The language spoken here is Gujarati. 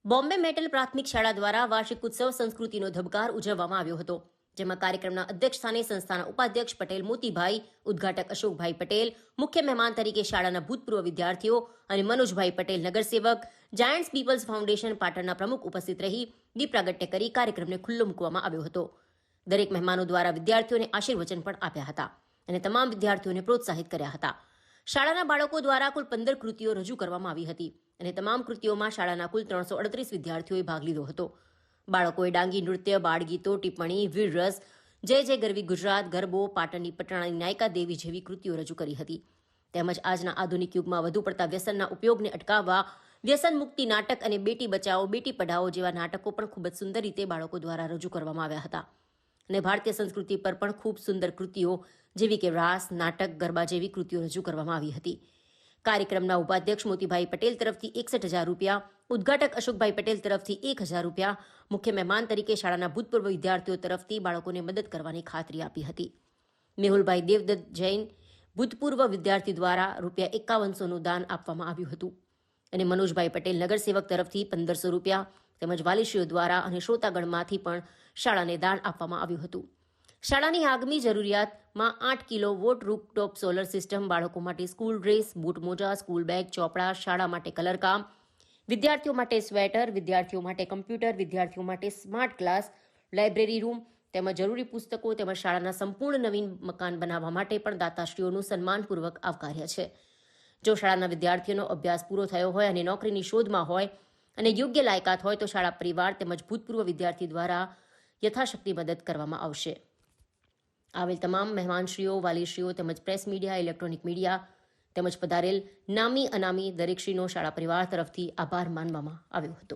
બોમ્બે મેટલ પ્રાથમિક શાળા દ્વારા વાર્ષિક ઉત્સવ સંસ્કૃતિનો ધબકાર ઉજવવામાં આવ્યો હતો, જેમાં કાર્યક્રમના અધ્યક્ષ સ્થાને સંસ્થાના ઉપાધ્યક્ષ પટેલ મોતીભાઈ, ઉદ્ઘાટક અશોકભાઈ પટેલ, મુખ્ય મહેમાન તરીકે શાળાના ભૂતપૂર્વ વિદ્યાર્થીઓ અને મનોજભાઈ પટેલ નગરસેવક, જાયન્ટ્સ પીપલ્સ ફાઉન્ડેશન પાટણના પ્રમુખ ઉપસ્થિત રહી દીપ પ્રાગટ્ય કરી કાર્યક્રમને ખુલ્લો મૂકવામાં આવ્યો હતો. દરેક મહેમાનો દ્વારા વિદ્યાર્થીઓને આશીર્વચન પણ આપ્યા હતા અને તમામ વિદ્યાર્થીઓને પ્રોત્સાહિત કર્યા હતા. શાળાના બાળકો દ્વારા કુલ 15 કૃતિઓ રજૂ કરવામાં આવી હતી અને તમામ કૃતિઓમાં શાળાના કુલ 338 વિદ્યાર્થીઓએ ભાગ લીધો હતો. બાળકોએ ડાંગી નૃત્ય, બાળગીતો, ટિપ્પણી, વીરરસ, જય જય ગરવી ગુજરાત, ગરબો, પાટણની પટણાની નાયકા દેવી જેવી કૃતિઓ રજૂ કરી હતી. તેમજ આજના આધુનિક યુગમાં વધુ પડતા વ્યસનના ઉપયોગને અટકાવવા વ્યસન મુક્તિ નાટક અને બેટી બચાવો બેટી પઢાઓ જેવા નાટકો પણ ખૂબ જ સુંદર રીતે બાળકો દ્વારા રજૂ કરવામાં આવ્યા હતા અને ભારતીય સંસ્કૃતિ પર પણ ખૂબ સુંદર કૃતિઓ જેવી કે રાસ, નાટક, ગરબા જેવી કૃતિઓ રજૂ કરવામાં આવી હતી. કાર્યક્રમના ઉપાધ્યક્ષ મોતીભાઈ પટેલ તરફથી 61,000 રૂપિયા, ઉદ્ઘાટક અશોકભાઈ પટેલ તરફથી 1,000 રૂપિયા, મુખ્ય મહેમાન તરીકે શાળાના ભૂતપૂર્વ વિદ્યાર્થીઓ તરફથી બાળકોને મદદ કરવાની ખાતરી આપી હતી. મેહુલભાઈ દેવદત્ત જૈન ભૂતપૂર્વ વિદ્યાર્થી દ્વારા ₹5100નું દાન આપવામાં આવ્યું હતું અને મનોજભાઈ પટેલ નગરસેવક તરફથી 1,500 રૂપિયા તેમજ વાલીશ્રીઓ દ્વારા અને શ્રોતાગણમાંથી પણ શાળાને દાન આપવામાં આવ્યું હતું. શાળાની આગમી જરૂરિયાતમાં 8 કિલોવોટ રૂફટોપ સોલર સિસ્ટમ, બાળકો માટે સ્કૂલ ડ્રેસ, બૂટ મોજા, સ્કૂલ બેગ, ચોપડા, શાળા માટે કલરકામ, વિદ્યાર્થીઓ માટે સ્વેટર, વિદ્યાર્થીઓ માટે કમ્પ્યુટર, વિદ્યાર્થીઓ માટે સ્માર્ટ ક્લાસ, લાઇબ્રેરી રૂમ તેમજ જરૂરી પુસ્તકો તેમજ શાળાના સંપૂર્ણ નવીન મકાન બનાવવા માટે પણ દાતાશ્રીઓનું સન્માનપૂર્વક આવકાર્ય છે. જો શાળાના વિદ્યાર્થીઓનો અભ્યાસ પૂરો થયો હોય અને નોકરીની શોધમાં હોય અને યોગ્ય લાયકાત હોય તો શાળા પરિવાર તેમજ ભૂતપૂર્વ વિદ્યાર્થી દ્વારા યથાશક્તિ મદદ કરવામાં આવશે. આવેલ તમામ મહેમાનશ્રીઓ, વાલીશ્રીઓ તેમજ પ્રેસ મીડિયા, ઇલેક્ટ્રોનિક મીડિયા તેમજ પધારેલ નામી અનામી દરેકશ્રીનો શાળા પરિવાર તરફથી આભાર માનવામાં આવ્યો હતો.